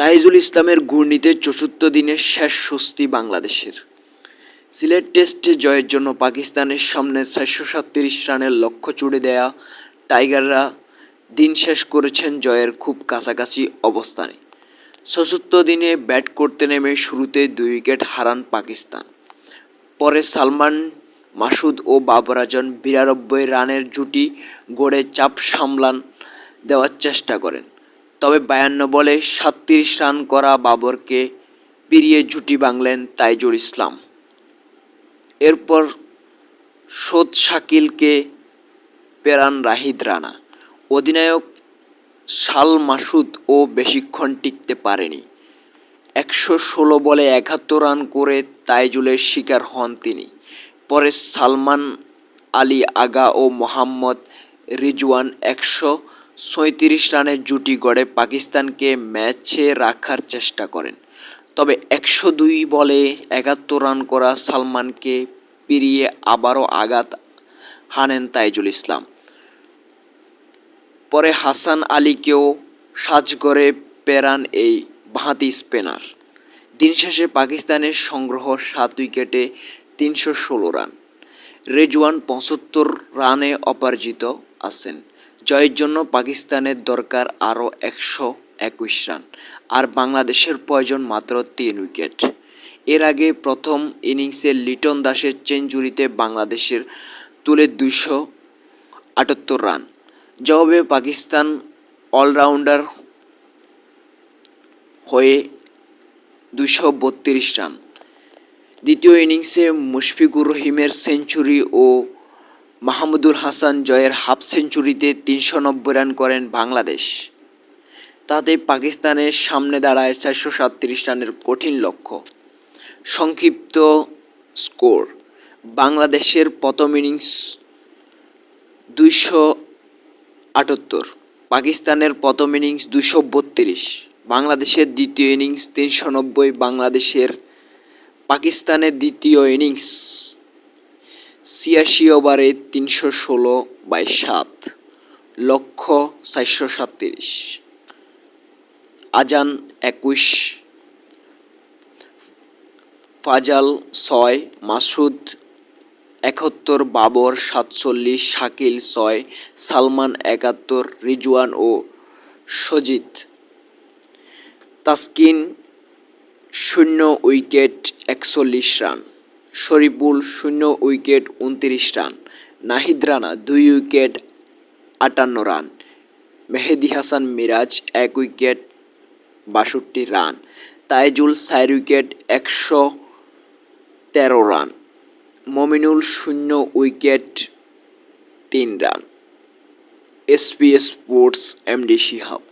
তাইজুল ইসলামের ঘূর্ণিতে ৪৪ দিনের শেষ স্বস্তি বাংলাদেশের। সিলেট টেস্টে জয়ের জন্য পাকিস্তানের সামনে ৪৩৭ রানের লক্ষ্য ছুড়ে দেয়া টাইগাররা দিন শেষ করেছেন জয়ের খুব কাছাকাছি অবস্থানে। ৭৪ দিনে ব্যাট করতে নেমে শুরুতে ২ উইকেট হারান পাকিস্তান। পরে সালমান মাসুদ ও বাবর আজম ৯২ রানের জুটি গড়ে চাপ সামলান দেওয়ার চেষ্টা করেন। তবে ৫২ বলে ৩৭ রান করা বাবরকে পেরিয়ে জুটি ভাঙলেন তাইজুল ইসলাম। এরপর শোধ শাকিলকে পেরান রাহিদ রানা। অধিনায়ক সাল মাসুদও বেশিক্ষণ টিকতে পারেনি। ১১৬ বলে ৭১ রান করে তাইজুলের শিকার হন তিনি। পরে সালমান আলী আগা ও মোহাম্মদ রিজওয়ান ১৩৬ রানের জুটি গড়ে পাকিস্তানকে ম্যাচে রাখার চেষ্টা করেন। তবে ১০২ বলে ৭১ রান করা সালমানকে পেরিয়ে আবারও আঘাত হানেন তাইজুল ইসলাম। পরে হাসান আলীকেও সাজঘরে পেরান এই বাঁহাতি স্পিনার। দিন শেষে পাকিস্তানের সংগ্রহ ৭ উইকেটে ৩১৬ রান। রেজওয়ান ৭৫ রানে অপরাজিত আছেন। জয়ের জন্য পাকিস্তানের দরকার আরও ১২১ রান, আর বাংলাদেশের প্রয়োজন মাত্র ৩ উইকেট। এর আগে প্রথম ইনিংসে লিটন দাসের সেঞ্চুরিতে বাংলাদেশের তুলে ২৭৮ রান। জবাবে পাকিস্তান অলরাউন্ডার হয়ে ২৩২ রান। দ্বিতীয় ইনিংসে মুশফিকুর রহিমের সেঞ্চুরি ও মাহমুদুল হাসান জয়ের হাফ সেঞ্চুরিতে ৩৯০ রান করেন বাংলাদেশ। তাতে পাকিস্তানের সামনে দাঁড়ায় ৪৩৭ রানের কঠিন লক্ষ্য। সংক্ষিপ্ত স্কোর: বাংলাদেশের প্রথম ইনিংস ২৭৮, পাকিস্তানের প্রথম ইনিংস ২৩২, বাংলাদেশের দ্বিতীয় ইনিংস ৩৯০, পাকিস্তানের দ্বিতীয় ইনিংস ৮৬ ওভারে ৩১৬/৭, লক্ষ্য ৪৩৭। আজান ২১, ফাজাল ৬, মাসুদ ৭১, বাবর ৪৭, শাকিল ৬, সালমান ৭১, রিজওয়ান ও Sajid Taskin ০ wicket ৪১ run, Shoriful ০ wicket ২৯ run, Nahid Rana ২ wicket ৫৮ run, Mehedi Hasan Miraz ১ wicket ৬২ run, Taijul ৪ wicket ১১৩ run, Mominul ০ wicket ৩ run. SP sports, MD Shihab.